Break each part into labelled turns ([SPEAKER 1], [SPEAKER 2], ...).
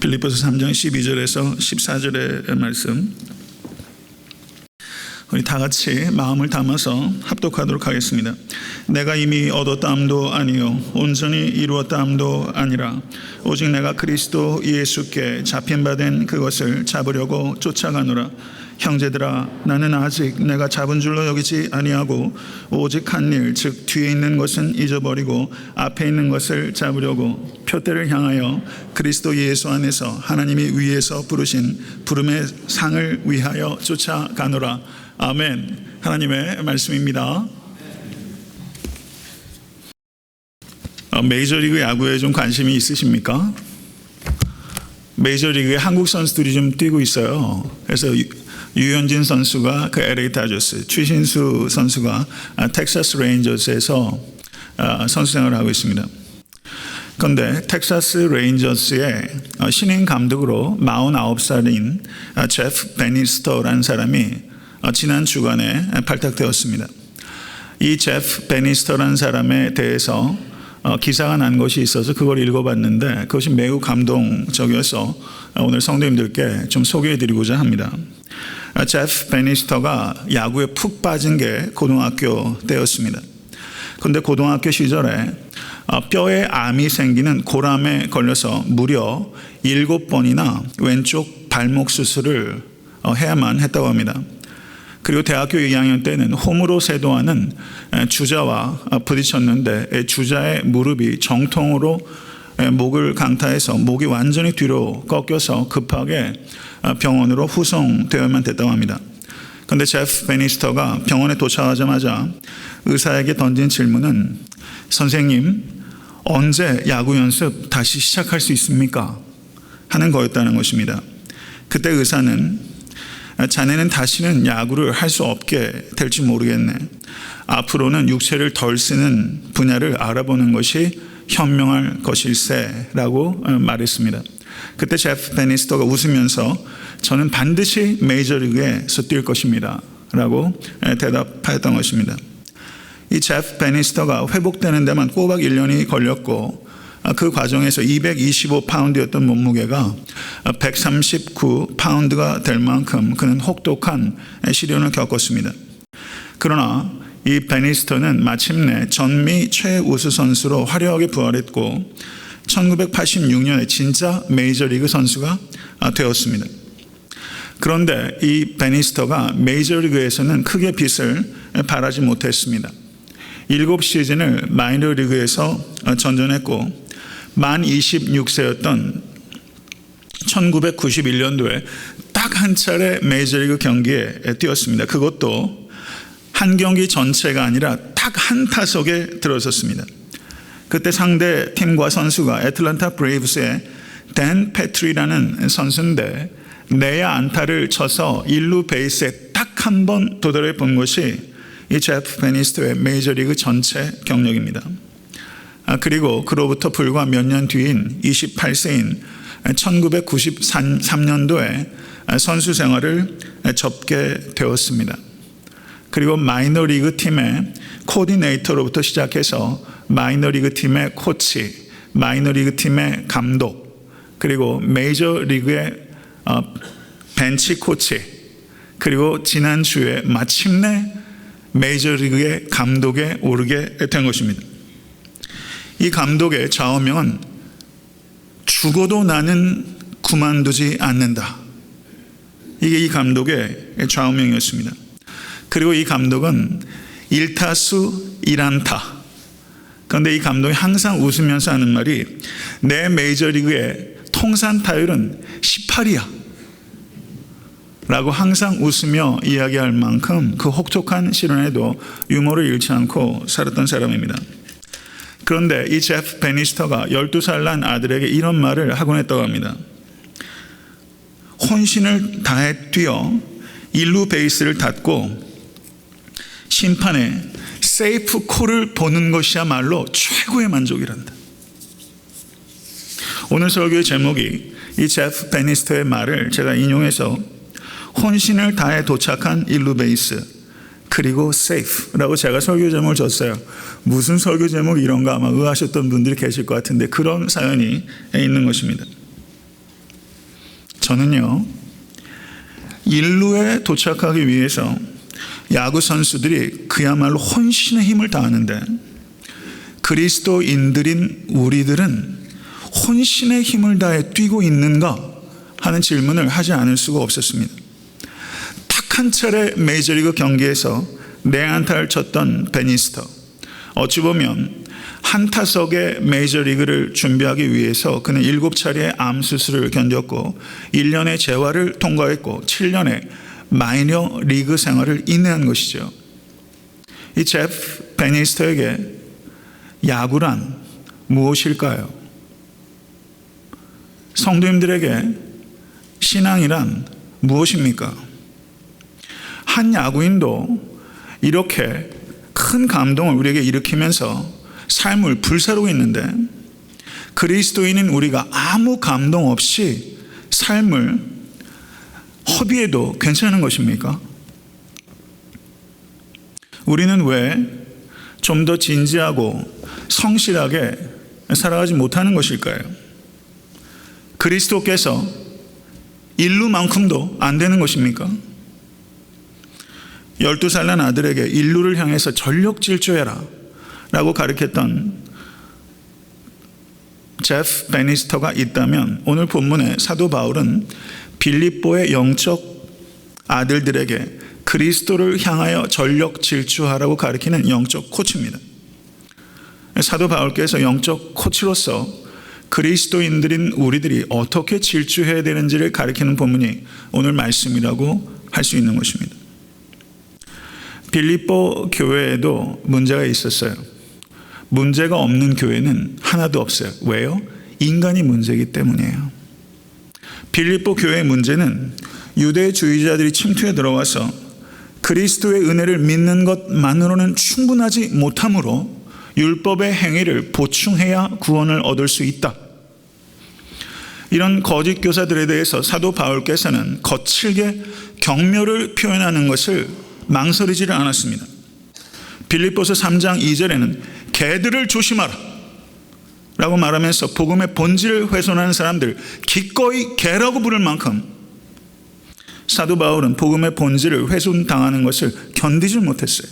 [SPEAKER 1] 빌립보서 3장 12절에서 14절의 말씀, 우리 다 같이 마음을 담아서 합독하도록 하겠습니다. 내가 이미 얻었다함도 아니요 온전히 이루었다함도 아니라 오직 내가 그리스도 예수께 잡힌 바 된 그것을 잡으려고 쫓아가노라. 형제들아, 나는 아직 내가 잡은 줄로 여기지 아니하고 오직 한 일, 즉 뒤에 있는 것은 잊어버리고 앞에 있는 것을 잡으려고 표대를 향하여 그리스도 예수 안에서 하나님이 위에서 부르신 부름의 상을 위하여 쫓아가노라. 아멘. 하나님의 말씀입니다. 메이저리그 야구에 좀 관심이 있으십니까? 메이저리그에 한국 선수들이 좀 뛰고 있어요. 그래서 유현진 선수가 그 LA 다저스, 추신수 선수가 텍사스 레인저스에서 선수 생활을 하고 있습니다. 그런데 텍사스 레인저스의 신인 감독으로 49살인 제프 베니스터라는 사람이 지난 주간에 발탁되었습니다. 이 제프 베니스터라는 사람에 대해서 기사가 난 것이 있어서 그걸 읽어봤는데 그것이 매우 감동적이어서 오늘 성도님들께 좀 소개해드리고자 합니다. 제프 베니스터가 야구에 푹 빠진 게 고등학교 때였습니다. 그런데 고등학교 시절에 뼈에 암이 생기는 고람에 걸려서 무려 7번이나 왼쪽 발목 수술을 해야만 했다고 합니다. 그리고 대학교 2학년 때는 홈으로 세도하는 주자와 부딪혔는데 주자의 무릎이 정통으로 목을 강타해서 목이 완전히 뒤로 꺾여서 급하게 병원으로 후송되어야만 됐다고 합니다. 그런데 제프 베니스터가 병원에 도착하자마자 의사에게 던진 질문은 선생님, 언제 야구 연습 다시 시작할 수 있습니까? 하는 거였다는 것입니다. 그때 의사는 자네는 다시는 야구를 할 수 없게 될지 모르겠네. 앞으로는 육체를 덜 쓰는 분야를 알아보는 것이 현명할 것일세 라고 말했습니다. 그때 제프 베니스터가 웃으면서 저는 반드시 메이저리그에서 뛸 것입니다 라고 대답하였던 것입니다. 이 제프 베니스터가 회복되는 데만 꼬박 1년이 걸렸고 그 과정에서 225파운드였던 몸무게가 139파운드가 될 만큼 그는 혹독한 시련을 겪었습니다. 그러나 이 베니스터는 마침내 전미 최우수 선수로 화려하게 부활했고 1986년에 진짜 메이저리그 선수가 되었습니다. 그런데 이 베니스터가 메이저리그에서는 크게 빛을 발하지 못했습니다. 7시즌을 마이너리그에서 전전했고 만 26세였던 1991년도에 딱 한 차례 메이저리그 경기에 뛰었습니다. 그것도 한 경기 전체가 아니라 딱 한 타석에 들어섰습니다. 그때 상대 팀과 선수가 애틀랜타 브레이브스의 댄 패트리라는 선수인데 내야 안타를 쳐서 1루 베이스에 딱 한 번 도달해 본 것이 이 제프 베니스터의 메이저리그 전체 경력입니다. 그리고 그로부터 불과 몇 년 뒤인 28세인 1993년도에 선수 생활을 접게 되었습니다. 그리고 마이너리그 팀의 코디네이터로부터 시작해서 마이너리그 팀의 코치, 마이너리그 팀의 감독, 그리고 메이저리그의 벤치 코치, 그리고 지난주에 마침내 메이저리그의 감독에 오르게 된 것입니다. 이 감독의 좌우명은 죽어도 나는 그만두지 않는다. 이게 이 감독의 좌우명이었습니다. 그리고 이 감독은 1타수 1안타. 그런데 이 감독이 항상 웃으면서 하는 말이 내 메이저리그의 통산 타율은 18이야 라고 항상 웃으며 이야기할 만큼 그 혹독한 시련에도 유머를 잃지 않고 살았던 사람입니다. 그런데 이 제프 베니스터가 12살 난 아들에게 이런 말을 하곤 했다고 합니다. 혼신을 다해 뛰어 1루 베이스를 닫고 심판의 세이프 콜을 보는 것이야말로 최고의 만족이란다. 오늘 설교의 제목이 이 제프 베니스터의 말을 제가 인용해서 혼신을 다해 도착한 1루 베이스 그리고 safe라고 제가 설교 제목을 줬어요. 무슨 설교 제목이 이런가 아마 의아하셨던 분들이 계실 것 같은데 그런 사연이 있는 것입니다. 저는요, 인루에 도착하기 위해서 야구 선수들이 그야말로 혼신의 힘을 다하는데 그리스도인들인 우리들은 혼신의 힘을 다해 뛰고 있는가 하는 질문을 하지 않을 수가 없었습니다. 딱 한 차례 메이저리그 경기에서 내안타를 쳤던 베니스터, 어찌 보면 한 타석의 메이저리그를 준비하기 위해서 그는 7차례의 암 수술을 견뎠고 1년의 재활을 통과했고 7년의 마이너 리그 생활을 인내한 것이죠. 이 제프 베니스터에게 야구란 무엇일까요? 성도님들에게 신앙이란 무엇입니까? 한 야구인도 이렇게 큰 감동을 우리에게 일으키면서 삶을 불사르고 있는데 그리스도인인 우리가 아무 감동 없이 삶을 허비해도 괜찮은 것입니까? 우리는 왜 좀 더 진지하고 성실하게 살아가지 못하는 것일까요? 그리스도께서 인루만큼도 안 되는 것입니까? 12살 난 아들에게 인루를 향해서 전력 질주해라 라고 가르쳤던 제프 베니스터가 있다면 오늘 본문에 사도 바울은 빌립보의 영적 아들들에게 그리스도를 향하여 전력 질주하라고 가르치는 영적 코치입니다. 사도 바울께서 영적 코치로서 그리스도인들인 우리들이 어떻게 질주해야 되는지를 가르치는 본문이 오늘 말씀이라고 할 수 있는 것입니다. 빌립보 교회에도 문제가 있었어요. 문제가 없는 교회는 하나도 없어요. 왜요? 인간이 문제이기 때문이에요. 빌립보 교회의 문제는 유대주의자들이 침투해 들어와서 그리스도의 은혜를 믿는 것만으로는 충분하지 못하므로 율법의 행위를 보충해야 구원을 얻을 수 있다. 이런 거짓 교사들에 대해서 사도 바울께서는 거칠게 격려를 표현하는 것을 망설이지를 않았습니다. 빌립보서 3장 2절에는 개들을 조심하라 라고 말하면서 복음의 본질을 훼손하는 사람들 기꺼이 개라고 부를 만큼 사도 바울은 복음의 본질을 훼손당하는 것을 견디지 못했어요.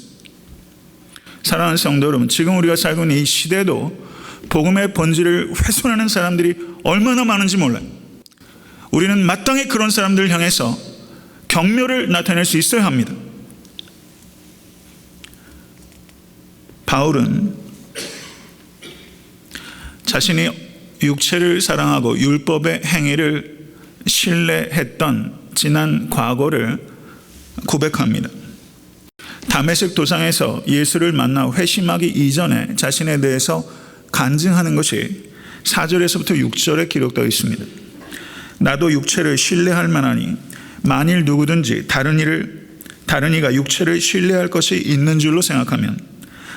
[SPEAKER 1] 사랑하는 성도 여러분, 지금 우리가 살고 있는 이 시대도 복음의 본질을 훼손하는 사람들이 얼마나 많은지 몰라요. 우리는 마땅히 그런 사람들을 향해서 격려를 나타낼 수 있어야 합니다. 바울은 자신이 육체를 사랑하고 율법의 행위를 신뢰했던 지난 과거를 고백합니다. 다메섹 도상에서 예수를 만나 회심하기 이전에 자신에 대해서 간증하는 것이 4절에서부터 6절에 기록되어 있습니다. 나도 육체를 신뢰할 만하니 만일 누구든지 다른 이가 육체를 신뢰할 것이 있는 줄로 생각하면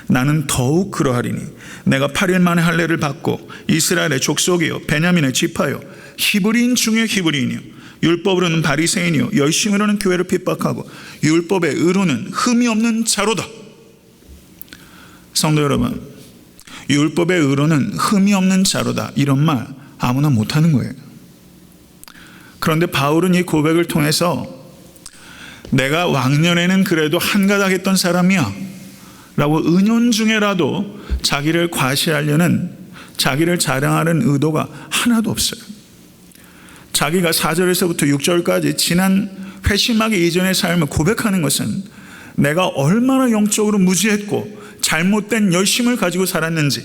[SPEAKER 1] 나는 더욱 그러하리니 내가 8일 만에 할례를 받고 이스라엘의 족속이요 베냐민의 지파요 히브리인 중에 히브리인이요 율법으로는 바리새인이요 열심으로는 교회를 핍박하고 율법의 의로는 흠이 없는 자로다. 성도 여러분, 율법의 의로는 흠이 없는 자로다, 이런 말 아무나 못하는 거예요. 그런데 바울은 이 고백을 통해서 내가 왕년에는 그래도 한가닥 했던 사람이야 라고 은연중에라도 자기를 과시하려는, 자기를 자랑하는 의도가 하나도 없어요. 자기가 4절에서부터 6절까지 지난 회심하기 이전의 삶을 고백하는 것은 내가 얼마나 영적으로 무지했고 잘못된 열심을 가지고 살았는지,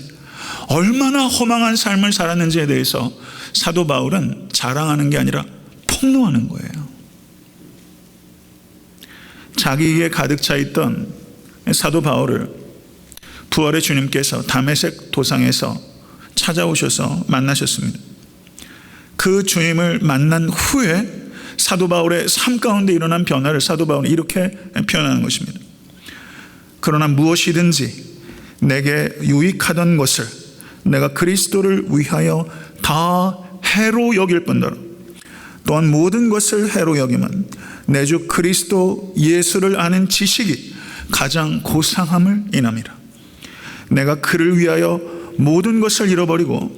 [SPEAKER 1] 얼마나 허망한 삶을 살았는지에 대해서 사도 바울은 자랑하는 게 아니라 폭로하는 거예요. 자기에게 가득 차 있던 사도 바울을 부활의 주님께서 다메섹 도상에서 찾아오셔서 만나셨습니다. 그 주님을 만난 후에 사도 바울의 삶 가운데 일어난 변화를 사도 바울은 이렇게 표현하는 것입니다. 그러나 무엇이든지 내게 유익하던 것을 내가 그리스도를 위하여 다 해로 여길 뿐더러 또한 모든 것을 해로 여김은 내 주 그리스도 예수를 아는 지식이 가장 고상함을 인함이라. 내가 그를 위하여 모든 것을 잃어버리고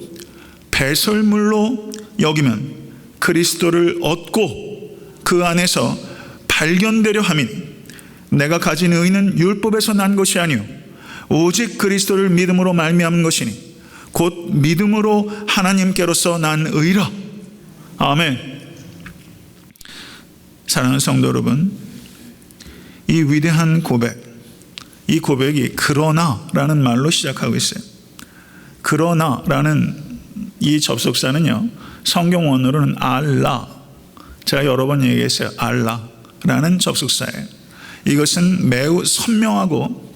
[SPEAKER 1] 배설물로 여기면 그리스도를 얻고 그 안에서 발견되려 함이니 내가 가진 의는 율법에서 난 것이 아니요 오직 그리스도를 믿음으로 말미암은 것이니 곧 믿음으로 하나님께로서 난 의라. 아멘. 사랑하는 성도 여러분, 이 위대한 고백, 이 고백이 그러나라는 말로 시작하고 있어요. 그러나라는 이 접속사는요, 성경 원어로는 알라, 제가 여러 번 얘기했어요. 알라라는 접속사예요. 이것은 매우 선명하고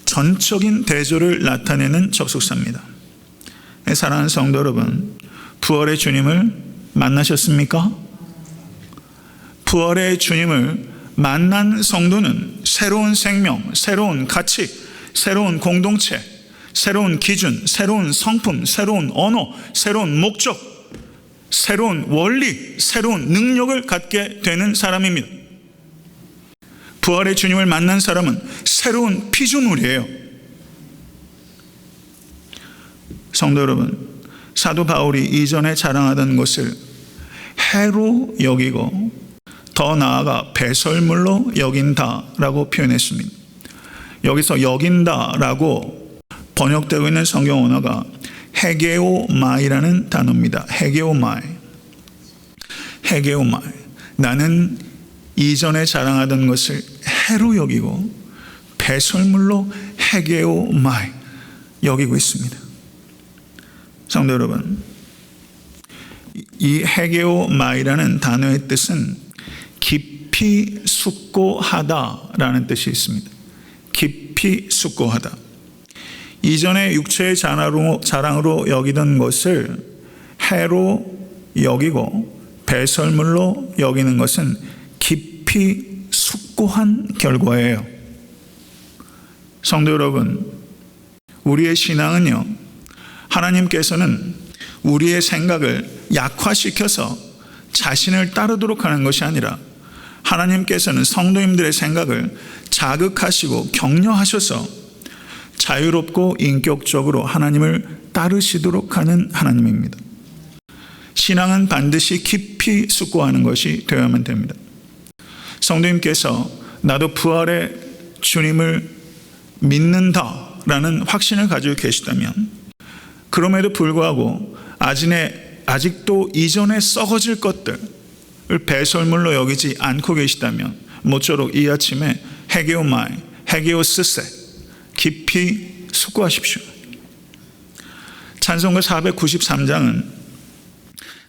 [SPEAKER 1] 전적인 대조를 나타내는 접속사입니다. 사랑하는 성도 여러분, 부활의 주님을 만나셨습니까? 부활의 주님을 만난 성도는 새로운 생명, 새로운 가치, 새로운 공동체, 새로운 기준, 새로운 성품, 새로운 언어, 새로운 목적, 새로운 원리, 새로운 능력을 갖게 되는 사람입니다. 부활의 주님을 만난 사람은 새로운 피조물이에요. 성도 여러분, 사도 바울이 이전에 자랑하던 것을 해로 여기고 더 나아가 배설물로 여긴다라고 표현했습니다. 여기서 여긴다라고 번역되고 있는 성경 언어가 헤게오마이라는 단어입니다. 헤게오마이. 나는 이전에 자랑하던 것을 해로 여기고 배설물로 헤게오마이 여기고 있습니다. 성도 여러분, 이 헤게오마이라는 단어의 뜻은 깊이 숙고하다라는 뜻이 있습니다. 깊이 숙고하다. 이전에 육체의 자랑으로 여기던 것을 해로 여기고 배설물로 여기는 것은 깊이 숙고한 결과예요. 성도 여러분, 우리의 신앙은요, 하나님께서는 우리의 생각을 약화시켜서 자신을 따르도록 하는 것이 아니라 하나님께서는 성도님들의 생각을 자극하시고 격려하셔서 자유롭고 인격적으로 하나님을 따르시도록 하는 하나님입니다. 신앙은 반드시 깊이 숙고하는 것이 되어야만 됩니다. 성도님께서 나도 부활의 주님을 믿는다라는 확신을 가지고 계시다면, 그럼에도 불구하고 아직도 이전에 썩어질 것들을 배설물로 여기지 않고 계시다면 모쪼록 이 아침에 헤게오마이, 헤게오스세 깊이 숙고하십시오. 찬송가 493장은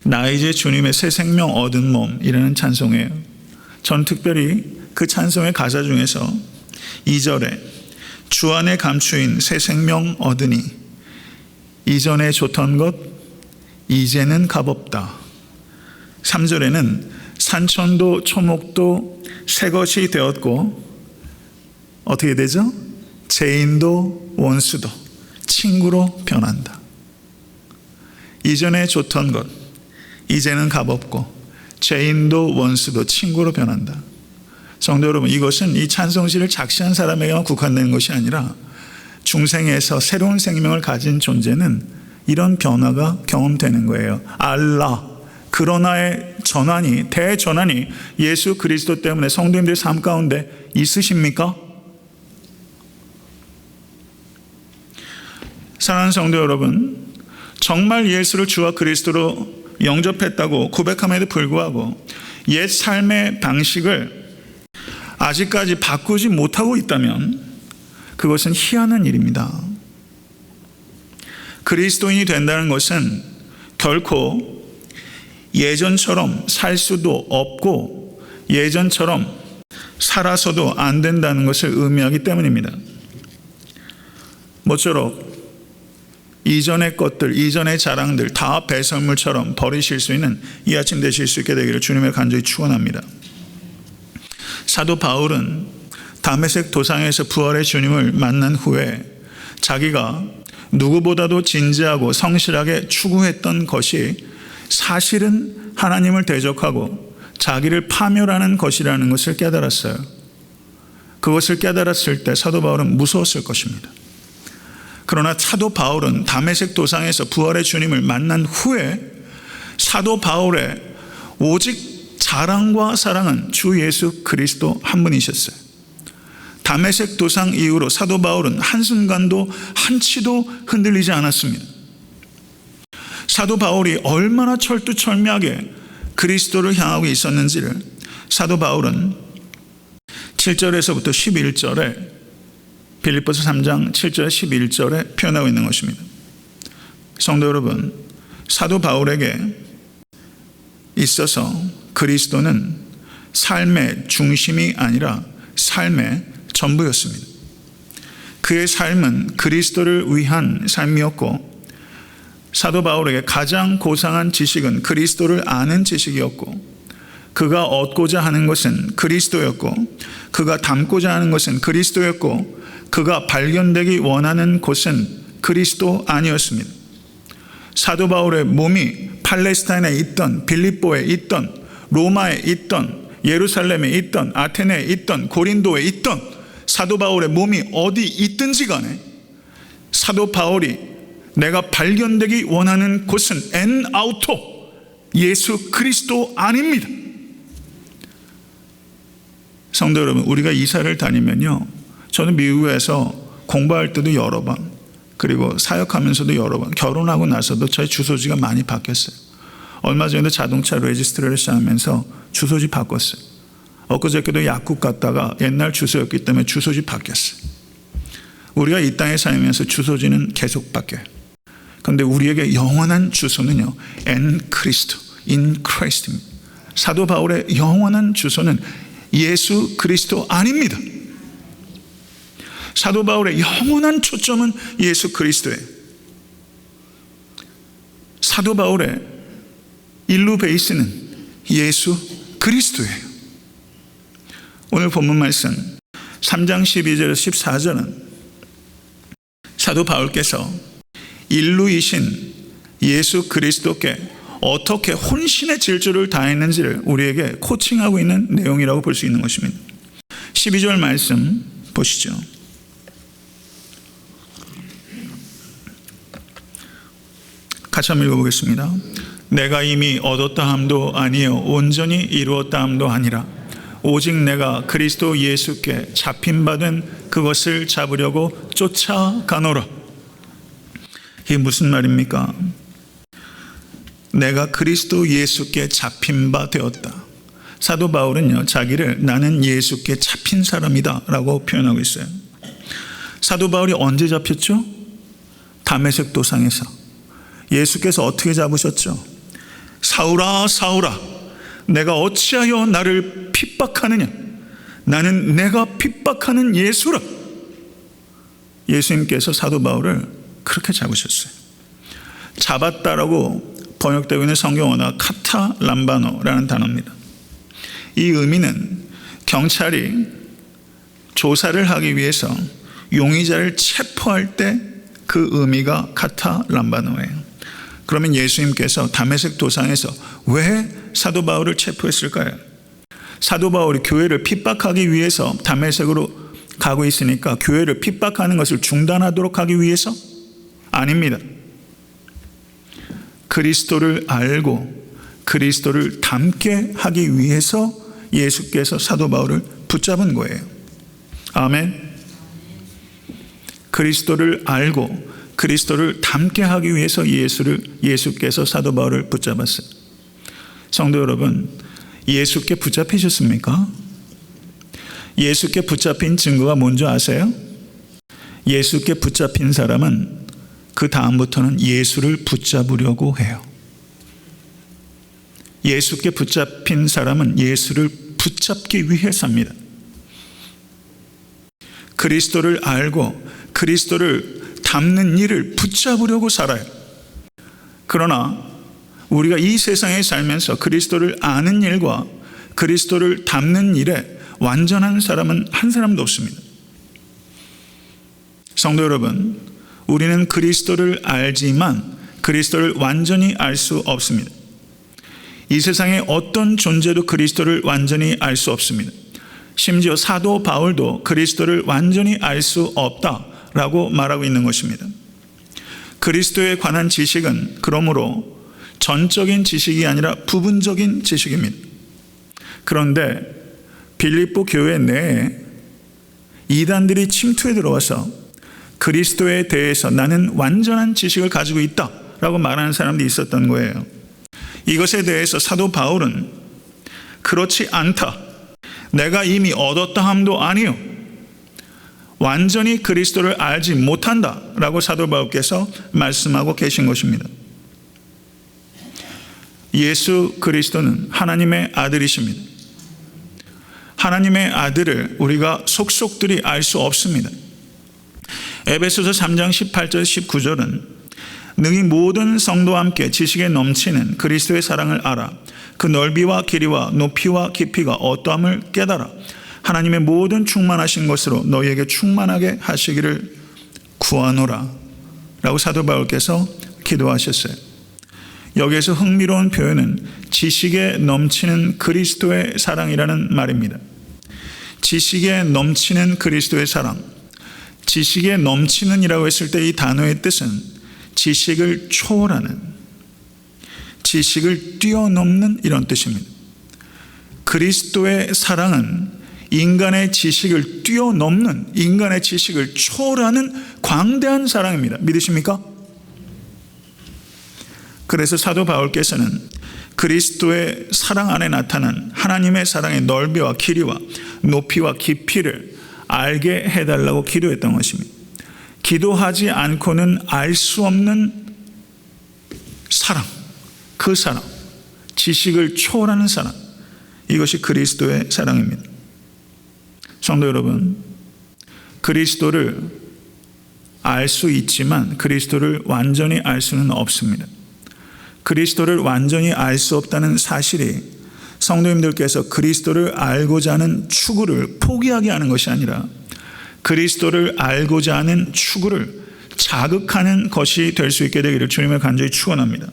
[SPEAKER 1] 나 이제 주님의 새 생명 얻은 몸이라는 찬송이에요. 전 특별히 그 찬송의 가사 중에서 2절에 주 안에 감추인 새 생명 얻으니 이전에 좋던 것 이제는 값없다. 3절에는 산천도 초목도 새 것이 되었고 어떻게 되죠? 죄인도 원수도 친구로 변한다. 이전에 좋던 것 이제는 값없고 죄인도 원수도 친구로 변한다. 성도 여러분, 이것은 이 찬송시를 작시한 사람에게만 국한되는 것이 아니라 중생에서 새로운 생명을 가진 존재는 이런 변화가 경험되는 거예요. 알라, 그러나의 전환이, 대전환이 예수 그리스도 때문에 성도님들의 삶 가운데 있으십니까? 사랑하는 성도 여러분, 정말 예수를 주와 그리스도로 영접했다고 고백함에도 불구하고 옛 삶의 방식을 아직까지 바꾸지 못하고 있다면 그것은 희한한 일입니다. 그리스도인이 된다는 것은 결코 예전처럼 살 수도 없고 예전처럼 살아서도 안 된다는 것을 의미하기 때문입니다. 모쪼록 이전의 것들, 이전의 자랑들 다 배설물처럼 버리실 수 있는 이 아침 되실 수 있게 되기를 주님의 간절히 축원합니다. 사도 바울은 다메섹 도상에서 부활의 주님을 만난 후에 자기가 누구보다도 진지하고 성실하게 추구했던 것이 사실은 하나님을 대적하고 자기를 파멸하는 것이라는 것을 깨달았어요. 그것을 깨달았을 때 사도 바울은 무서웠을 것입니다. 그러나 사도 바울은 다메섹 도상에서 부활의 주님을 만난 후에 사도 바울의 오직 자랑과 사랑은 주 예수 그리스도 한 분이셨어요. 다메섹 도상 이후로 사도 바울은 한순간도 한치도 흔들리지 않았습니다. 사도 바울이 얼마나 철두철미하게 그리스도를 향하고 있었는지를 사도 바울은 7절에서부터 11절에 빌립보서 3장 7절 11절에 표현하고 있는 것입니다. 성도 여러분, 사도 바울에게 있어서 그리스도는 삶의 중심이 아니라 삶의 전부였습니다. 그의 삶은 그리스도를 위한 삶이었고, 사도 바울에게 가장 고상한 지식은 그리스도를 아는 지식이었고, 그가 얻고자 하는 것은 그리스도였고, 그가 닮고자 하는 것은 그리스도였고, 그가 발견되기 원하는 곳은 그리스도 아니었습니다. 사도 바울의 몸이 팔레스타인에 있던, 빌립보에 있던, 로마에 있던, 예루살렘에 있던, 아테네에 있던, 고린도에 있던, 사도 바울의 몸이 어디 있든지 간에 사도 바울이 내가 발견되기 원하는 곳은 엔 아우토 예수 그리스도 아닙니다. 성도 여러분, 우리가 이사를 다니면요, 저는 미국에서 공부할 때도 여러 번, 그리고 사역하면서도 여러 번, 결혼하고 나서도 저희 주소지가 많이 바뀌었어요. 얼마 전에도 자동차 레지스트리를 시작하면서 주소지 바꿨어요. 엊그저께도 약국 갔다가 옛날 주소였기 때문에 주소지 바뀌었어요. 우리가 이 땅에 살면서 주소지는 계속 바뀌어요. 그런데 우리에게 영원한 주소는요, 엔 크리스토, 인 크라이스트입니다. 사도 바울의 영원한 주소는 예수 그리스도 아닙니다. 사도 바울의 영원한 초점은 예수 그리스도예요. 사도 바울의 일루 베이스는 예수 그리스도예요. 오늘 본문 말씀 3장 12절에서 14절은 사도 바울께서 인루이신 예수 그리스도께 어떻게 혼신의 질주를 다했는지를 우리에게 코칭하고 있는 내용이라고 볼 수 있는 것입니다. 12절 말씀 보시죠. 같이 한번 읽어보겠습니다. 내가 이미 얻었다 함도 아니요 온전히 이루었다 함도 아니라 오직 내가 그리스도 예수께 잡힌 바 된 그것을 잡으려고 쫓아가노라. 이게 무슨 말입니까? 내가 그리스도 예수께 잡힌 바 되었다. 사도 바울은요, 자기를 나는 예수께 잡힌 사람이다 라고 표현하고 있어요. 사도 바울이 언제 잡혔죠? 다메섹 도상에서. 예수께서 어떻게 잡으셨죠? 사울아 사울아 내가 어찌하여 나를 핍박하느냐? 나는 내가 핍박하는 예수라. 예수님께서 사도 바울을 그렇게 잡으셨어요. 잡았다라고 번역되고 있는 성경 언어가 카타람바노라는 단어입니다. 이 의미는 경찰이 조사를 하기 위해서 용의자를 체포할 때 그 의미가 카타람바노예요. 그러면 예수님께서 다메섹 도상에서 왜 사도 바울을 체포했을까요? 사도 바울이 교회를 핍박하기 위해서 다메섹으로 가고 있으니까 교회를 핍박하는 것을 중단하도록 하기 위해서? 아닙니다. 그리스도를 알고 그리스도를 닮게 하기 위해서 예수께서 사도 바울을 붙잡은 거예요. 아멘. 그리스도를 알고 그리스도를 닮게 하기 위해서 예수께서 사도 바울을 붙잡았어요. 성도 여러분, 예수께 붙잡히셨습니까? 예수께 붙잡힌 증거가 뭔지 아세요? 예수께 붙잡힌 사람은 그 다음부터는 예수를 붙잡으려고 해요. 예수께 붙잡힌 사람은 예수를 붙잡기 위해 삽니다. 그리스도를 알고 그리스도를 닮는 일을 붙잡으려고 살아요. 그러나 우리가 이 세상에 살면서 그리스도를 아는 일과 그리스도를 닮는 일에 완전한 사람은 한 사람도 없습니다. 성도 여러분, 우리는 그리스도를 알지만 그리스도를 완전히 알 수 없습니다. 이 세상에 어떤 존재도 그리스도를 완전히 알 수 없습니다. 심지어 사도 바울도 그리스도를 완전히 알 수 없다라고 말하고 있는 것입니다. 그리스도에 관한 지식은 그러므로 전적인 지식이 아니라 부분적인 지식입니다. 그런데 빌립보 교회 내에 이단들이 침투해 들어와서 그리스도에 대해서 나는 완전한 지식을 가지고 있다라고 말하는 사람들이 있었던 거예요. 이것에 대해서 사도 바울은 그렇지 않다. 내가 이미 얻었다 함도 아니요. 완전히 그리스도를 알지 못한다라고 사도 바울께서 말씀하고 계신 것입니다. 예수 그리스도는 하나님의 아들이십니다. 하나님의 아들을 우리가 속속들이 알 수 없습니다. 에베소서 3장 18절 19절은 능히 모든 성도와 함께 지식에 넘치는 그리스도의 사랑을 알아 그 넓이와 길이와 높이와 깊이가 어떠함을 깨달아 하나님의 모든 충만하신 것으로 너희에게 충만하게 하시기를 구하노라 라고 사도 바울께서 기도하셨어요. 여기에서 흥미로운 표현은 지식에 넘치는 그리스도의 사랑이라는 말입니다. 지식에 넘치는 그리스도의 사랑. 지식에 넘치는 이라고 했을 때 이 단어의 뜻은 지식을 초월하는, 지식을 뛰어넘는 이런 뜻입니다. 그리스도의 사랑은 인간의 지식을 뛰어넘는, 인간의 지식을 초월하는 광대한 사랑입니다. 믿으십니까? 그래서 사도 바울께서는 그리스도의 사랑 안에 나타난 하나님의 사랑의 넓이와 길이와 높이와 깊이를 알게 해달라고 기도했던 것입니다. 기도하지 않고는 알 수 없는 사랑, 그 사랑, 지식을 초월하는 사랑, 이것이 그리스도의 사랑입니다. 성도 여러분, 그리스도를 알 수 있지만 그리스도를 완전히 알 수는 없습니다. 그리스도를 완전히 알 수 없다는 사실이 성도님들께서 그리스도를 알고자 하는 추구를 포기하게 하는 것이 아니라 그리스도를 알고자 하는 추구를 자극하는 것이 될 수 있게 되기를 주님을 간절히 축원합니다.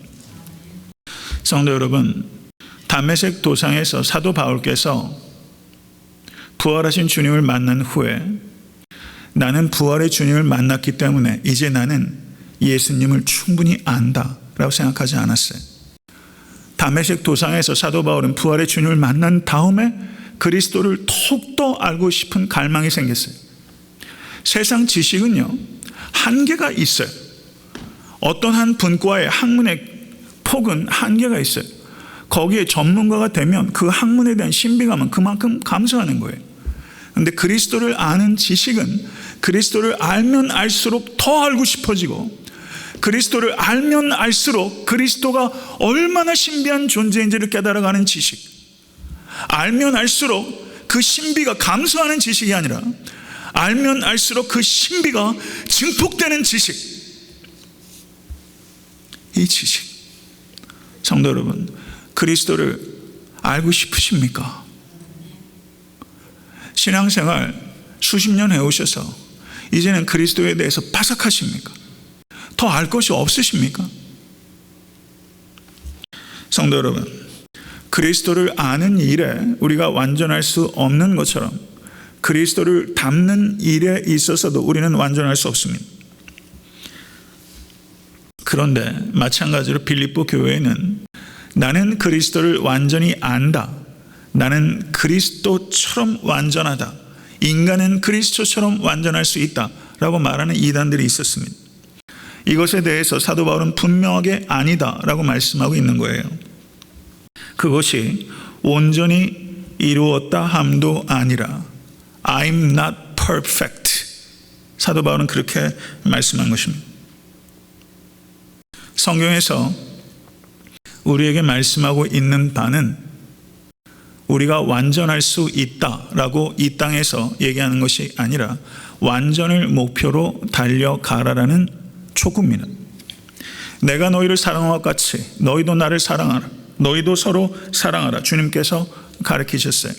[SPEAKER 1] 성도 여러분, 다메섹 도상에서 사도 바울께서 부활하신 주님을 만난 후에 나는 부활의 주님을 만났기 때문에 이제 나는 예수님을 충분히 안다 라고 생각하지 않았어요. 다메섹 도상에서 사도 바울은 부활의 주님을 만난 다음에 그리스도를 더욱더 알고 싶은 갈망이 생겼어요. 세상 지식은요, 한계가 있어요. 어떤 한 분과의 학문의 폭은 한계가 있어요. 거기에 전문가가 되면 그 학문에 대한 신비감은 그만큼 감소하는 거예요. 그런데 그리스도를 아는 지식은 그리스도를 알면 알수록 더 알고 싶어지고 그리스도를 알면 알수록 그리스도가 얼마나 신비한 존재인지를 깨달아가는 지식, 알면 알수록 그 신비가 감소하는 지식이 아니라 알면 알수록 그 신비가 증폭되는 지식, 이 지식. 성도 여러분, 그리스도를 알고 싶으십니까? 신앙생활 수십 년 해오셔서 이제는 그리스도에 대해서 빠삭하십니까? 더 알 것이 없으십니까? 성도 여러분, 그리스도를 아는 일에 우리가 완전할 수 없는 것처럼 그리스도를 닮는 일에 있어서도 우리는 완전할 수 없습니다. 그런데 마찬가지로 빌립보 교회는 나는 그리스도를 완전히 안다, 나는 그리스도처럼 완전하다, 인간은 그리스도처럼 완전할 수 있다 라고 말하는 이단들이 있었습니다. 이것에 대해서 사도 바울은 분명하게 아니다 라고 말씀하고 있는 거예요. 그것이 온전히 이루었다 함도 아니라 I'm not perfect. 사도 바울은 그렇게 말씀한 것입니다. 성경에서 우리에게 말씀하고 있는 바는 우리가 완전할 수 있다라고 이 땅에서 얘기하는 것이 아니라 완전을 목표로 달려가라라는 촉구입니다. 내가 너희를 사랑한 것 같이 너희도 나를 사랑하라. 너희도 서로 사랑하라. 주님께서 가르치셨어요.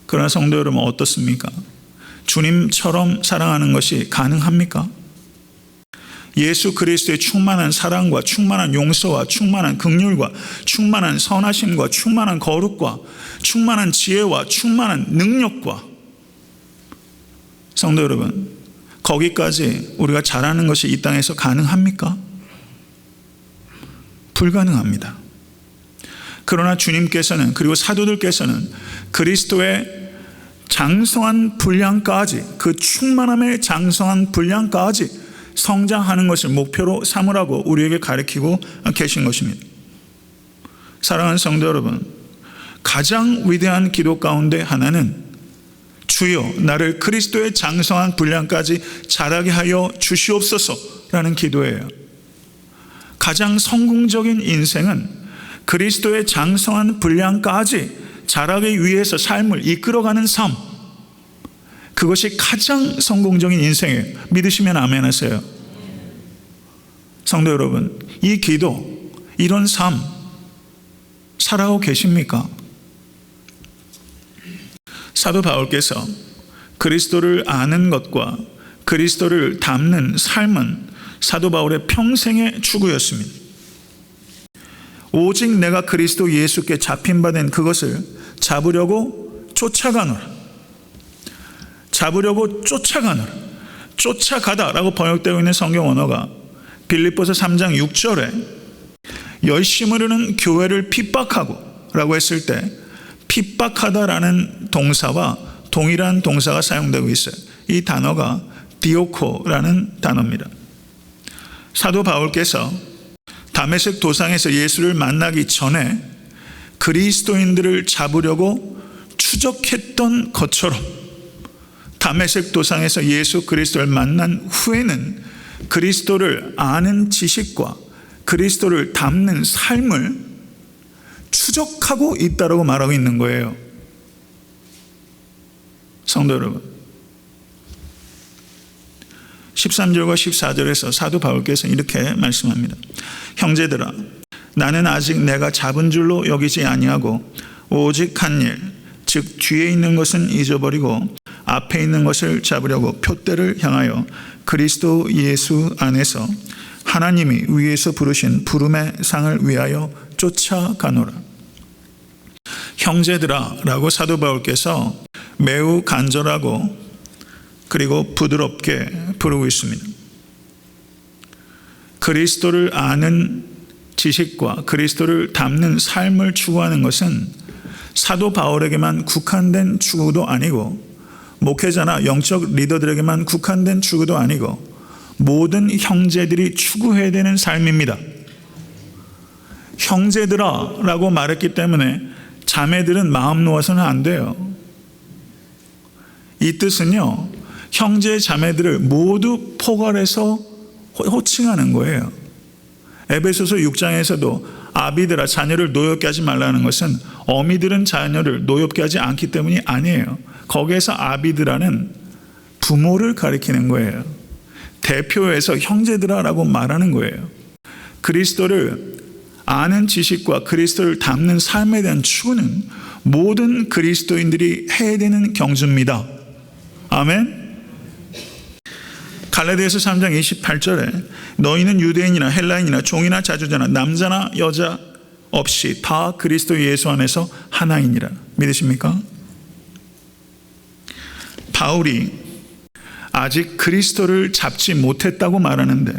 [SPEAKER 1] 그러나 성도 여러분, 어떻습니까? 주님처럼 사랑하는 것이 가능합니까? 예수 그리스도의 충만한 사랑과 충만한 용서와 충만한 긍휼과 충만한 선하심과 충만한 거룩과 충만한 지혜와 충만한 능력과, 성도 여러분, 거기까지 우리가 잘하는 것이 이 땅에서 가능합니까? 불가능합니다. 그러나 주님께서는, 그리고 사도들께서는 그리스도의 장성한 분량까지, 그 충만함의 장성한 분량까지 성장하는 것을 목표로 삼으라고 우리에게 가르치고 계신 것입니다. 사랑하는 성도 여러분, 가장 위대한 기도 가운데 하나는 주여 나를 그리스도의 장성한 분량까지 자라게 하여 주시옵소서라는 기도예요. 가장 성공적인 인생은 그리스도의 장성한 분량까지 자라기 위해서 삶을 이끌어가는 삶, 그것이 가장 성공적인 인생이에요. 믿으시면 아멘 하세요. 성도 여러분, 이 기도, 이런 삶 살아오고 계십니까? 사도 바울께서 그리스도를 아는 것과 그리스도를 닮는 삶은 사도 바울의 평생의 추구였습니다. 오직 내가 그리스도 예수께 잡힌 바 된 그것을 잡으려고 쫓아가노라. 잡으려고 쫓아가노라. 쫓아가다라고 번역되어 있는 성경 언어가 빌립보서 3장 6절에 열심으로는 교회를 핍박하고 라고 했을 때 핍박하다라는 동사와 동일한 동사가 사용되고 있어요. 이 단어가 디오코라는 단어입니다. 사도 바울께서 다메섹 도상에서 예수를 만나기 전에 그리스도인들을 잡으려고 추적했던 것처럼 다메섹 도상에서 예수 그리스도를 만난 후에는 그리스도를 아는 지식과 그리스도를 닮는 삶을 추적하고 있다고 말하고 있는 거예요. 성도 여러분, 13절과 14절에서 사도 바울께서 이렇게 말씀합니다. 형제들아, 나는 아직 내가 잡은 줄로 여기지 아니하고 오직 한 일, 즉 뒤에 있는 것은 잊어버리고 앞에 있는 것을 잡으려고 표대를 향하여 그리스도 예수 안에서 하나님이 위에서 부르신 부름의 상을 위하여 쫓아가노라. 형제들아 라고 사도 바울께서 매우 간절하고 그리고 부드럽게 부르고 있습니다. 그리스도를 아는 지식과 그리스도를 닮는 삶을 추구하는 것은 사도 바울에게만 국한된 추구도 아니고 목회자나 영적 리더들에게만 국한된 추구도 아니고 모든 형제들이 추구해야 되는 삶입니다. 형제들아 라고 말했기 때문에 자매들은 마음 놓아서는 안 돼요. 이 뜻은요, 형제 자매들을 모두 포괄해서 호칭하는 거예요. 에베소서 6장에서도 아비들아 자녀를 노엽게 하지 말라는 것은 어미들은 자녀를 노엽게 하지 않기 때문이 아니에요. 거기에서 아비들아는 부모를 가리키는 거예요. 대표해서 형제들아라고 말하는 거예요. 그리스도를 아는 지식과 그리스도를 닮는 삶에 대한 추구는 모든 그리스도인들이 해야 되는 경주입니다. 아멘. 갈라디아서 3장 28절에 너희는 유대인이나 헬라인이나 종이나 자주자나 남자나 여자 없이 다 그리스도 예수 안에서 하나이니라. 믿으십니까? 바울이 아직 그리스도를 잡지 못했다고 말하는데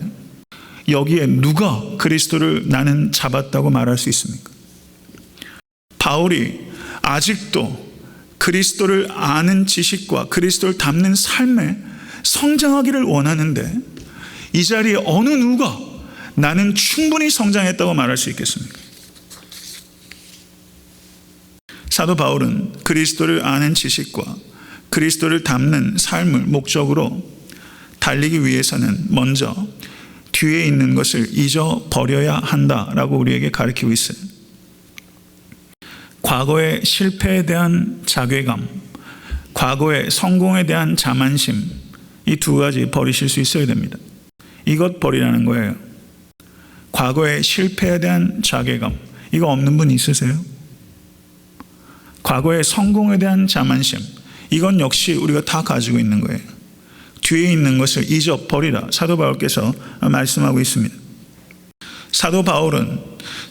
[SPEAKER 1] 여기에 누가 그리스도를 나는 잡았다고 말할 수 있습니까? 바울이 아직도 그리스도를 아는 지식과 그리스도를 닮는 삶에 성장하기를 원하는데 이 자리에 어느 누가 나는 충분히 성장했다고 말할 수 있겠습니까? 사도 바울은 그리스도를 아는 지식과 그리스도를 닮는 삶을 목적으로 달리기 위해서는 먼저 뒤에 있는 것을 잊어버려야 한다라고 우리에게 가르치고 있어요. 과거의 실패에 대한 자괴감, 과거의 성공에 대한 자만심, 이 두 가지 버리실 수 있어야 됩니다. 이것 버리라는 거예요. 과거의 실패에 대한 자괴감, 이거 없는 분 있으세요? 과거의 성공에 대한 자만심, 이건 역시 우리가 다 가지고 있는 거예요. 뒤에 있는 것을 잊어버리라 사도 바울께서 말씀하고 있습니다. 사도 바울은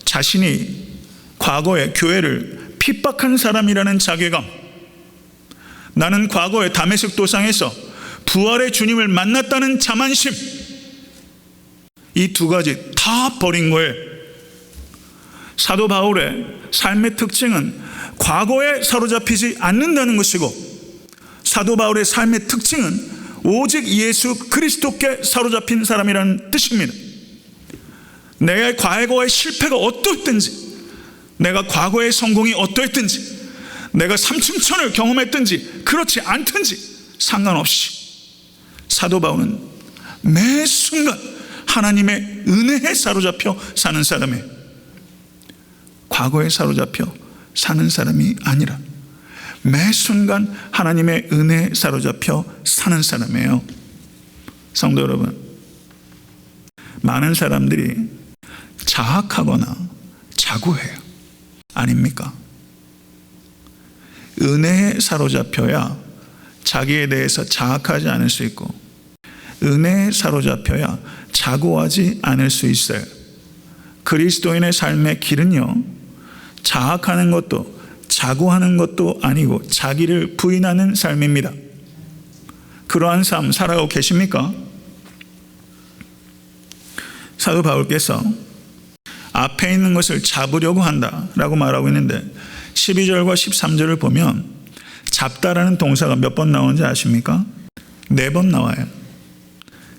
[SPEAKER 1] 자신이 과거에 교회를 핍박한 사람이라는 자괴감, 나는 과거에 다메섹 도상에서 부활의 주님을 만났다는 자만심, 이 두 가지 다 버린 거예요. 사도 바울의 삶의 특징은 과거에 사로잡히지 않는다는 것이고, 사도 바울의 삶의 특징은 오직 예수 그리스도께 사로잡힌 사람이라는 뜻입니다. 내 과거의 실패가 어떠했든지, 내가 과거의 성공이 어떠했든지, 내가 삼층천을 경험했든지 그렇지 않든지 상관없이 사도 바울은 매 순간 하나님의 은혜에 사로잡혀 사는 사람이에요. 과거에 사로잡혀 사는 사람이 아니라 매 순간 하나님의 은혜에 사로잡혀 사는 사람이에요. 성도 여러분, 많은 사람들이 자학하거나 자고해요. 아닙니까? 은혜에 사로잡혀야 자기에 대해서 자학하지 않을 수 있고, 은혜에 사로잡혀야 자고하지 않을 수 있어요. 그리스도인의 삶의 길은요, 자학하는 것도 자고하는 것도 아니고 자기를 부인하는 삶입니다. 그러한 삶 살아가고 계십니까? 사도 바울께서 앞에 있는 것을 잡으려고 한다라고 말하고 있는데, 12절과 13절을 보면 잡다라는 동사가 몇 번 나오는지 아십니까? 4번 나와요.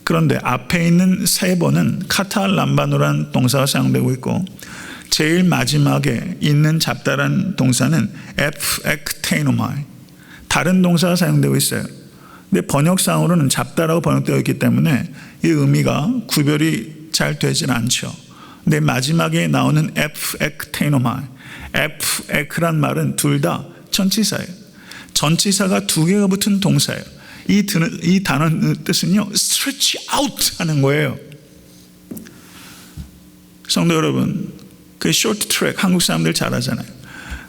[SPEAKER 1] 그런데 앞에 있는 3번은 카탈람바노라는 동사가 사용되고 있고, 제일 마지막에 있는 잡다라는 동사는 에프엑테이노마이, 다른 동사가 사용되고 있어요. 근데 번역상으로는 잡다라고 번역되어 있기 때문에 이 의미가 구별이 잘 되질 않죠. 근데 마지막에 나오는 에프엑테이노마이, 에프엑란 말은 둘 다 전치사예요. 전치사가 2개가 붙은 동사예요. 이 단어의 뜻은요, stretch out 하는 거예요. 성도 여러분, 그 short track 한국 사람들 잘 하잖아요.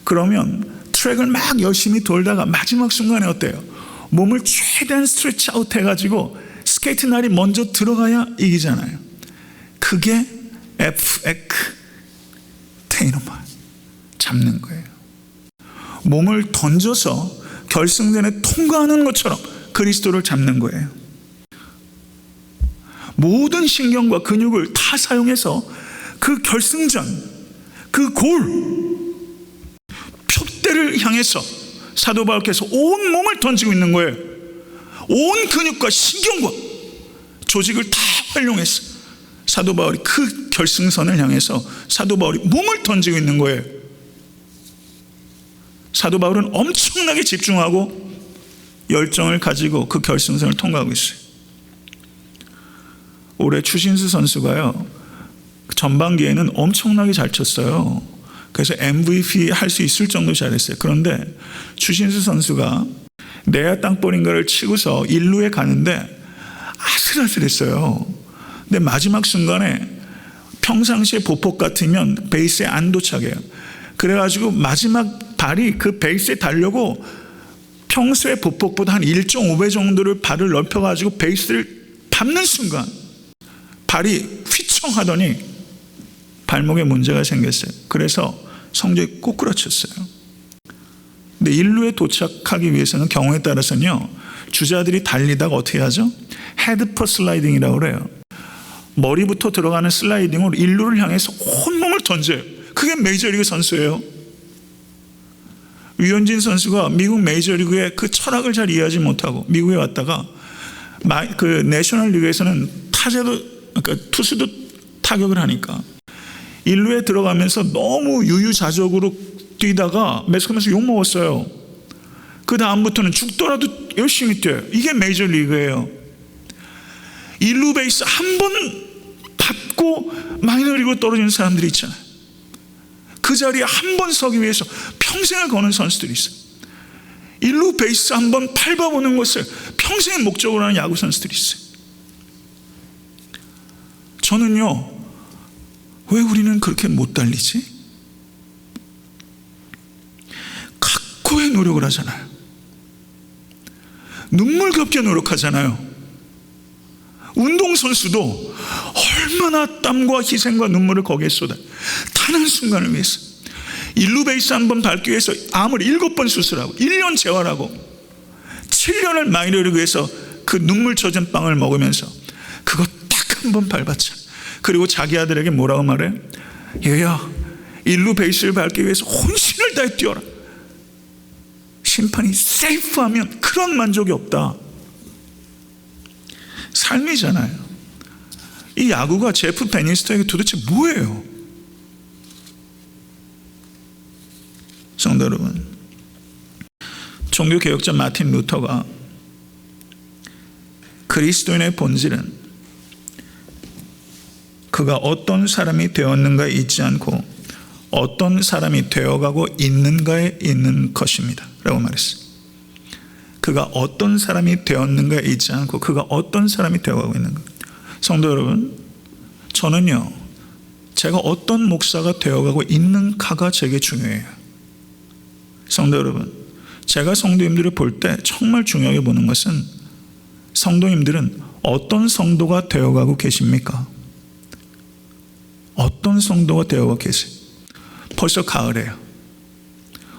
[SPEAKER 1] 그러면 트랙을 막 열심히 돌다가 마지막 순간에 어때요? 몸을 최대한 스트레치 아웃 해가지고 스케이트 날이 먼저 들어가야 이기잖아요. 그게 에프엑테이노마, 잡는 거예요. 몸을 던져서 결승전에 통과하는 것처럼 그리스도를 잡는 거예요. 모든 신경과 근육을 다 사용해서 그 결승전, 그 골, 표대를 향해서 사도 바울께서 온 몸을 던지고 있는 거예요. 온 근육과 신경과 조직을 다 활용해서 사도 바울이 그 결승선을 향해서 사도 바울이 몸을 던지고 있는 거예요. 사도 바울은 엄청나게 집중하고 열정을 가지고 그 결승선을 통과하고 있어요. 올해 추신수 선수가요, 전반기에는 엄청나게 잘 쳤어요. 그래서 MVP 할 수 있을 정도 잘했어요. 그런데 추신수 선수가 내야 땅볼인가를 치고서 1루에 가는데 아슬아슬했어요. 근데 마지막 순간에 평상시에 보폭 같으면 베이스에 안 도착해요. 그래가지고 마지막 발이 그 베이스에 닿으려고 평소의 보폭보다 한 1.5배 정도를 발을 넓혀가지고 베이스를 밟는 순간 발이 휘청하더니 발목에 문제가 생겼어요. 그래서 성적이 꼬꾸라쳤어요. 근데 1루에 도착하기 위해서는 경우에 따라서는요, 주자들이 달리다가 어떻게 하죠? 헤드 퍼 슬라이딩이라고 그래요. 머리부터 들어가는 슬라이딩으로 1루를 향해서 온몸을 던져요. 그게 메이저리그 선수예요. 류현진 선수가 미국 메이저리그의 그 철학을 잘 이해하지 못하고 미국에 왔다가 그 내셔널리그에서는 그러니까 투수도 타격을 하니까 1루에 들어가면서 너무 유유자적으로 뛰다가 매스컴에서 욕먹었어요. 그 다음부터는 죽더라도 열심히 뛰어요. 이게 메이저리그예요. 1루 베이스 한 번 밟고 마이너리그로 떨어지는 사람들이 있잖아요. 그 자리에 한 번 서기 위해서 평생을 거는 선수들이 있어요. 1루 베이스 한 번 밟아보는 것을 평생의 목적으로 하는 야구 선수들이 있어요. 저는요, 왜 우리는 그렇게 못 달리지? 각고의 노력을 하잖아요. 눈물겹게 노력하잖아요. 운동선수도 얼마나 땀과 희생과 눈물을 거기에 쏟아요. 단 한 순간을 위해서 1루 베이스 한 번 밟기 위해서 암을 7번 수술하고 1년 재활하고 7년을 마이너리그에서 그 눈물 젖은 빵을 먹으면서 그거 딱 한 번 밟았잖아. 그리고 자기 아들에게 뭐라고 말해? 얘야, 일루 베이스를 밟기 위해서 혼신을 다해 뛰어라. 심판이 세이프하면 그런 만족이 없다. 삶이잖아요. 이 야구가 제프 베니스터에게 도대체 뭐예요? 성도 여러분, 종교개혁자 마틴 루터가 그리스도인의 본질은 그가 어떤 사람이 되었는가에 있지 않고 어떤 사람이 되어가고 있는가에 있는 것입니다 라고 말했어요. 그가 어떤 사람이 되었는가에 있지 않고 그가 어떤 사람이 되어가고 있는가. 성도 여러분, 저는요, 제가 어떤 목사가 되어가고 있는가가 제게 중요해요. 성도 여러분, 제가 성도님들을 볼 때 정말 중요하게 보는 것은 성도님들은 어떤 성도가 되어가고 계십니까? 어떤 성도가 되어가고 계세요? 벌써 가을이에요.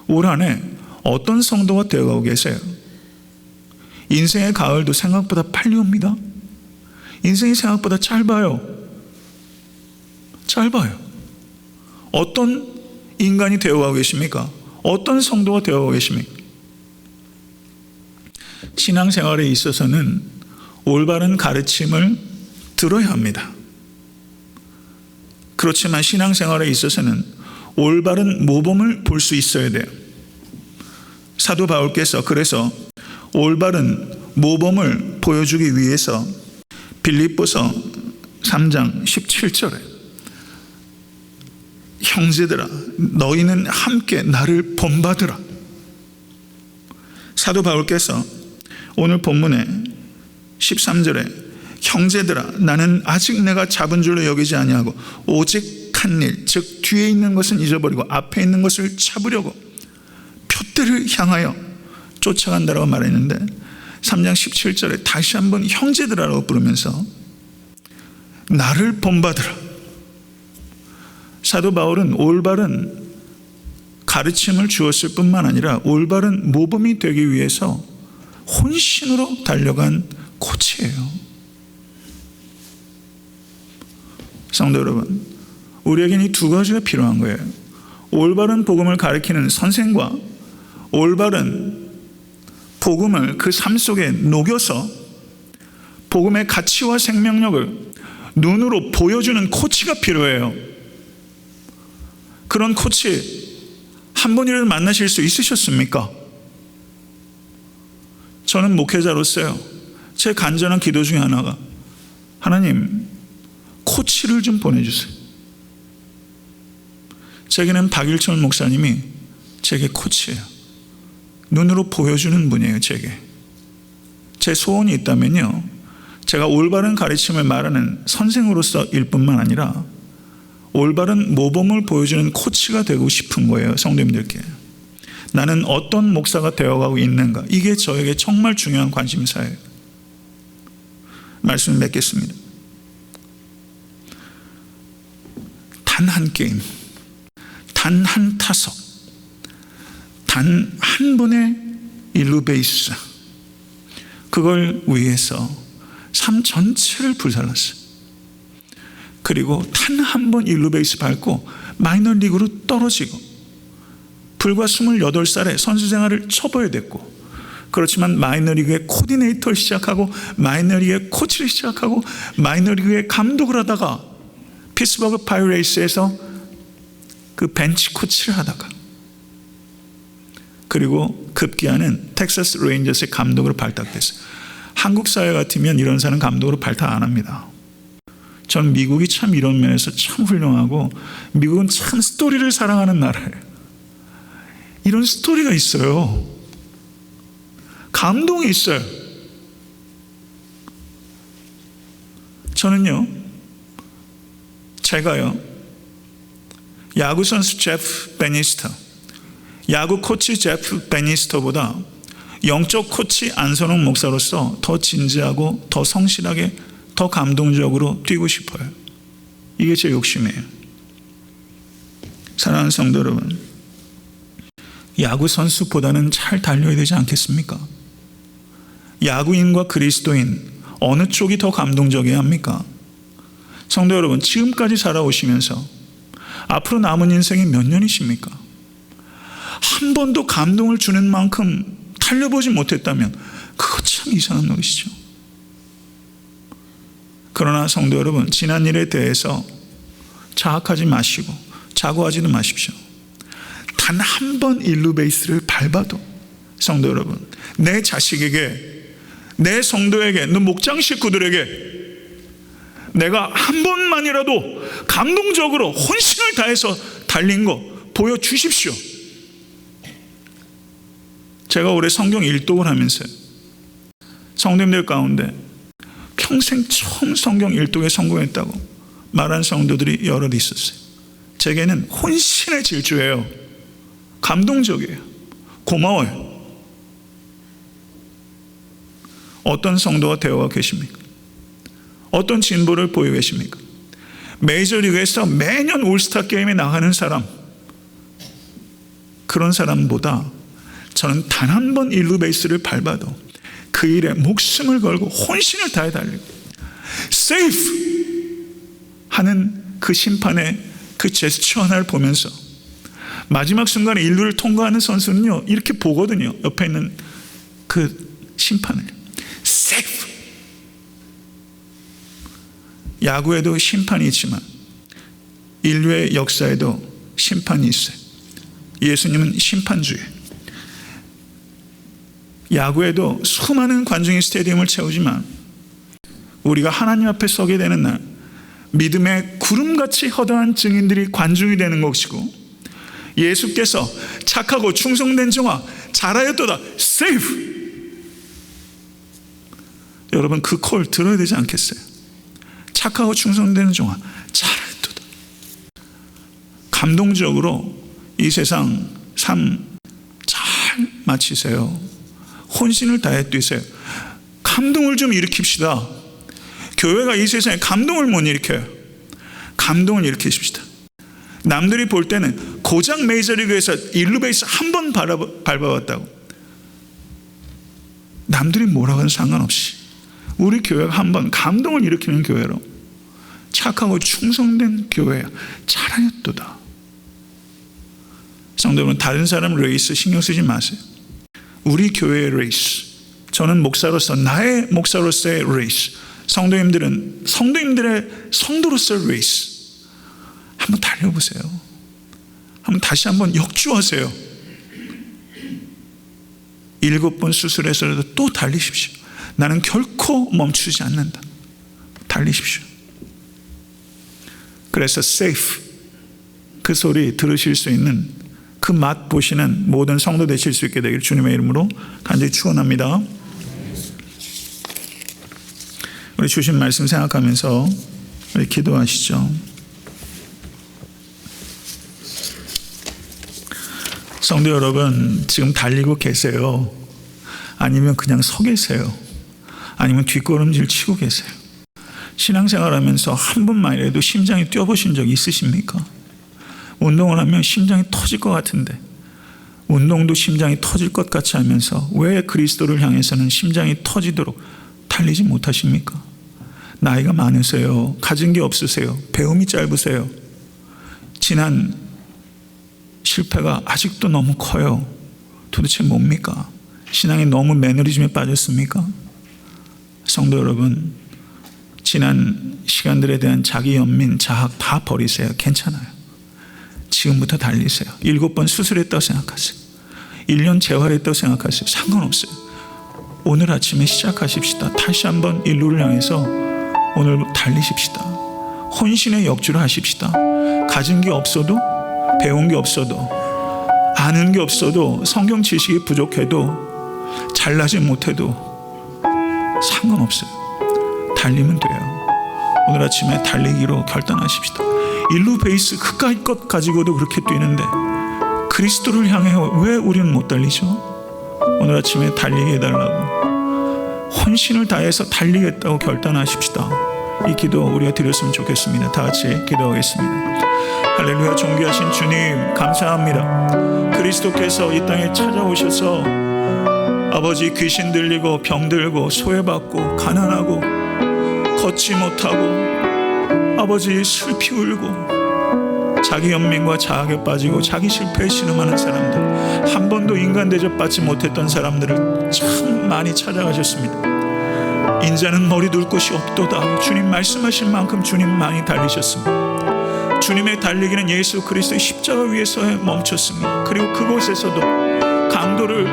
[SPEAKER 1] 올 한 해 어떤 성도가 되어가고 계세요? 인생의 가을도 생각보다 빨리 옵니다. 인생이 생각보다 짧아요. 어떤 인간이 되어가고 계십니까? 어떤 성도가 되어가고 계십니까? 신앙생활에 있어서는 올바른 가르침을 들어야 합니다. 그렇지만 신앙생활에 있어서는 올바른 모범을 볼 수 있어야 돼요. 사도 바울께서 그래서 올바른 모범을 보여주기 위해서 빌립보서 3장 17절에 형제들아 너희는 함께 나를 본받으라. 사도 바울께서 오늘 본문에 13절에 형제들아 나는 아직 내가 잡은 줄로 여기지 아니하고 오직 한 일 즉 뒤에 있는 것은 잊어버리고 앞에 있는 것을 잡으려고 표대를 향하여 쫓아간다라고 말했는데 3장 17절에 다시 한번 형제들아라고 부르면서 나를 본받으라. 사도 바울은 올바른 가르침을 주었을 뿐만 아니라 올바른 모범이 되기 위해서 혼신으로 달려간 코치예요. 성도 여러분, 우리에게는 이 두 가지가 필요한 거예요. 올바른 복음을 가르치는 선생과 올바른 복음을 그 삶 속에 녹여서 복음의 가치와 생명력을 눈으로 보여주는 코치가 필요해요. 그런 코치 한 번이라도 만나실 수 있으셨습니까? 저는 목회자로서요, 제 간절한 기도 중에 하나가 하나님 코치를 좀 보내주세요. 제게는 박일철 목사님이 제게 코치예요. 눈으로 보여주는 분이에요. 제게 제 소원이 있다면요, 제가 올바른 가르침을 말하는 선생으로서일 뿐만 아니라 올바른 모범을 보여주는 코치가 되고 싶은 거예요. 성도님들께 나는 어떤 목사가 되어가고 있는가, 이게 저에게 정말 중요한 관심사예요. 말씀을 맺겠습니다. 단 한 게임, 단 한 타석, 단 한 분의 일루 베이스, 그걸 위해서 삶 전체를 불살랐어요. 그리고 단 한 번 일루 베이스 밟고 마이너리그로 떨어지고 불과 28살에 선수 생활을 접어야 됐고, 그렇지만 마이너리그의 코디네이터를 시작하고 마이너리그의 코치를 시작하고 마이너리그의 감독을 하다가 피츠버그 파이레이츠에서 그 벤치 코치를 하다가 그리고 급기야는 텍사스 레인저스의 감독으로 발탁됐어요. 한국 사회 같으면 이런 사람 감독으로 발탁 안 합니다. 전 미국이 참 이런 면에서 참 훌륭하고, 미국은 참 스토리를 사랑하는 나라예요. 이런 스토리가 있어요. 감동이 있어요. 저는요, 제가요, 야구 선수 제프 베니스터, 야구 코치 제프 베니스터보다 영적 코치 안선홍 목사로서 더 진지하고 더 성실하게 더 감동적으로 뛰고 싶어요. 이게 제 욕심이에요. 사랑하는 성도 여러분, 야구 선수보다는 잘 달려야 되지 않겠습니까? 야구인과 그리스도인 어느 쪽이 더 감동적이어야 합니까? 성도 여러분, 지금까지 살아오시면서 앞으로 남은 인생이 몇 년이십니까? 한 번도 감동을 주는 만큼 달려보지 못했다면 그거 참 이상한 노릇이죠. 그러나 성도 여러분, 지난 일에 대해서 자학하지 마시고 자고하지도 마십시오. 단 한 번 인류 베이스를 밟아도 성도 여러분, 내 자식에게, 내 성도에게, 너 목장 식구들에게 내가 한 번만이라도 감동적으로 혼신을 다해서 달린 거 보여주십시오. 제가 올해 성경 일독을 하면서 성도님들 가운데 평생 처음 성경 일독에 성공했다고 말한 성도들이 여럿 있었어요. 제게는 혼신의 질주예요. 감동적이에요. 고마워요. 어떤 성도와 대화가 계십니까? 어떤 진보를 보이고 계십니까? 메이저리그에서 매년 올스타 게임에 나가는 사람, 그런 사람보다 저는 단 한 번 인류 베이스를 밟아도 그 일에 목숨을 걸고 혼신을 다해 달리고 세이프 하는 그 심판의 그 제스처 하나를 보면서 마지막 순간에 인류를 통과하는 선수는요, 이렇게 보거든요. 옆에 있는 그 심판을. 세이프. 야구에도 심판이 있지만 인류의 역사에도 심판이 있어요. 예수님은 심판주예요. 야구에도 수많은 관중이 스테디움을 채우지만 우리가 하나님 앞에 서게 되는 날, 믿음의 구름같이 허다한 증인들이 관중이 되는 것이고, 예수께서 착하고 충성된 종아 잘하였도다, 세이프. 여러분, 그 콜 들어야 되지 않겠어요? 착하고 충성되는 종아 잘하였도다. 감동적으로 이 세상 삶 잘 마치세요. 혼신을 다해 뛰세요. 감동을 좀 일으킵시다. 교회가 이 세상에 감동을 못 일으켜요. 감동을 일으키십시다. 남들이 볼 때는 고작 메이저리그에서 인류 베이스 한 번 밟아봤다고, 남들이 뭐라고 하는 상관없이 우리 교회가 한 번 감동을 일으키는 교회로, 착하고 충성된 교회야 잘하였도다. 성도 여러분, 다른 사람 레이스 신경 쓰지 마세요. 우리 교회의 레이스, 저는 목사로서, 나의 목사로서의 레이스, 성도님들은 성도님들의 성도로서의 레이스, 한번 달려보세요. 한번 다시 한번 역주하세요. 7번 수술해서라도 또 달리십시오. 나는 결코 멈추지 않는다. 달리십시오. 그래서 safe, 그 소리 들으실 수 있는, 그 맛 보시는 모든 성도 되실 수 있게 되기를 주님의 이름으로 간절히 축원합니다. 우리 주신 말씀 생각하면서 우리 기도하시죠. 성도 여러분, 지금 달리고 계세요? 아니면 그냥 서 계세요? 아니면 뒷걸음질 치고 계세요? 신앙생활하면서 한 번만이라도 심장이 뛰어보신 적 있으십니까? 운동을 하면 심장이 터질 것 같은데, 운동도 심장이 터질 것 같이 하면서 왜 그리스도를 향해서는 심장이 터지도록 달리지 못하십니까? 나이가 많으세요? 가진 게 없으세요? 배움이 짧으세요? 지난 실패가 아직도 너무 커요. 도대체 뭡니까? 신앙이 너무 매너리즘에 빠졌습니까? 성도 여러분, 지난 시간들에 대한 자기 연민, 자학 다 버리세요. 괜찮아요. 지금부터 달리세요. 7번 수술했다고 생각하세요. 1년 재활했다고 생각하세요. 상관없어요. 오늘 아침에 시작하십시다. 다시 한번 인류를 향해서 오늘 달리십시다. 혼신의 역주를 하십시다. 가진 게 없어도, 배운 게 없어도, 아는 게 없어도, 성경 지식이 부족해도, 잘나지 못해도 상관없어요. 달리면 돼요. 오늘 아침에 달리기로 결단하십시다. 인류 베이스 그까이 것 가지고도 그렇게 뛰는데 그리스도를 향해 왜 우리는 못 달리죠? 오늘 아침에 달리게 해달라고, 혼신을 다해서 달리겠다고 결단하십시다. 이 기도 우리가 드렸으면 좋겠습니다. 다 같이 기도하겠습니다. 할렐루야. 존귀하신 주님, 감사합니다. 그리스도께서 이 땅에 찾아오셔서 아버지, 귀신 들리고 병 들고 소외받고 가난하고 걷지 못하고 아버지, 슬피 울고 자기 연민과 자학에 빠지고 자기 실패에 신음하는 사람들, 한 번도 인간 대접받지 못했던 사람들을 참 많이 찾아가셨습니다. 인자는 머리 둘 곳이 없도다. 주님 말씀하신 만큼 주님 많이 달리셨습니다. 주님의 달리기는 예수 그리스도의 십자가 위에서 멈췄습니다. 그리고 그곳에서도 강도를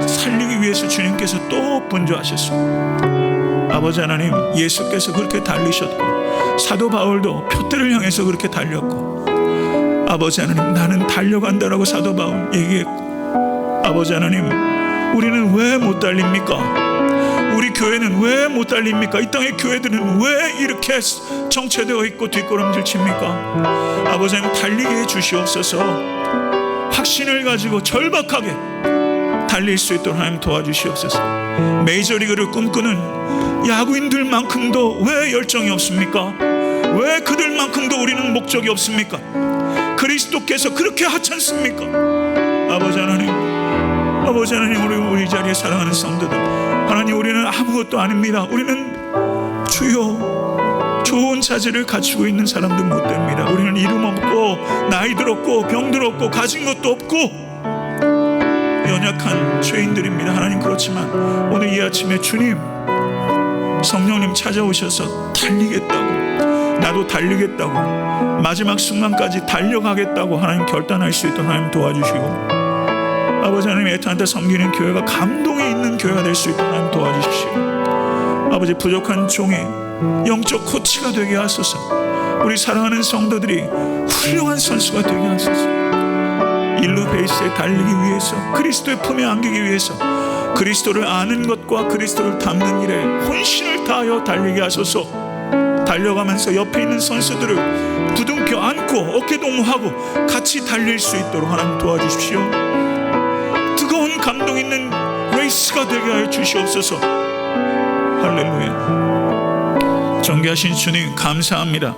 [SPEAKER 1] 살리기 위해서 주님께서 또 분주하셨습니다. 아버지 하나님, 예수께서 그렇게 달리셨고 사도 바울도 표대를 향해서 그렇게 달렸고, 아버지 하나님, 나는 달려간다라고 사도 바울 얘기했고, 아버지 하나님, 우리는 왜 못 달립니까? 우리 교회는 왜 못 달립니까? 이 땅의 교회들은 왜 이렇게 정체되어 있고 뒷걸음질 칩니까? 아버지 하나님, 달리게 해 주시옵소서. 확신을 가지고 절박하게 달릴 수 있도록 하나님 도와주시옵소서. 메이저리그를 꿈꾸는 야구인들만큼도 왜 열정이 없습니까? 왜 그들만큼도 우리는 목적이 없습니까? 그리스도께서 그렇게 하찮습니까? 아버지 하나님, 아버지 하나님, 우리 자리에 사랑하는 성도들, 하나님, 우리는 아무것도 아닙니다. 우리는 주여 좋은 자질을 갖추고 있는 사람들 못 됩니다. 우리는 이름 없고 나이 들었고 병들 없고 가진 것도 없고 연약한 죄인들입니다. 하나님, 그렇지만 오늘 이 아침에 주님 성령님 찾아오셔서 달리겠다고, 나도 달리겠다고, 마지막 순간까지 달려가겠다고 하나님 결단할 수 있도록 하나님 도와주시고, 아버지 하나님, 애타한테 섬기는 교회가 감동이 있는 교회가 될 수 있도록 하나님 도와주십시오. 아버지, 부족한 종의 영적 코치가 되게 하소서. 우리 사랑하는 성도들이 훌륭한 선수가 되게 하소서. 일루 베이스에 달리기 위해서, 그리스도의 품에 안기기 위해서 그리스도를 아는 것과 그리스도를 담는 일에 혼신을 다하여 달리게 하소서. 달려가면서 옆에 있는 선수들을 부둥켜 안고 어깨동무하고 같이 달릴 수 있도록 하나님 도와주십시오. 뜨거운 감동 있는 레이스가 되게 하여 주시옵소서. 할렐루야. 존귀하신 주님, 감사합니다.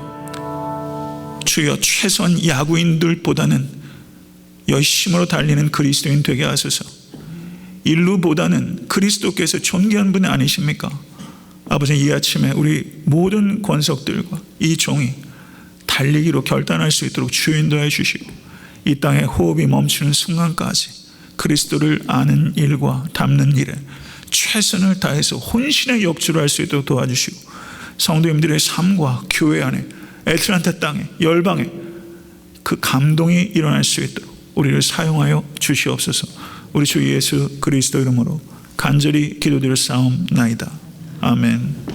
[SPEAKER 1] 주여, 최소한 야구인들보다는 열심으로 달리는 그리스도인 되게 하소서. 인류보다는 그리스도께서 존귀한 분 아니십니까? 아버지, 이 아침에 우리 모든 권속들과 이 종이 달리기로 결단할 수 있도록 주인도해 주시고, 이 땅에 호흡이 멈추는 순간까지 그리스도를 아는 일과 담는 일에 최선을 다해서 혼신의 역주를 할 수 있도록 도와주시고, 성도님들의 삶과 교회 안에, 애틀란타 땅에, 열방에 그 감동이 일어날 수 있도록 우리를 사용하여 주시옵소서. 우리 주 예수 그리스도 이름으로 간절히 기도드려 싸움나이다. 아멘.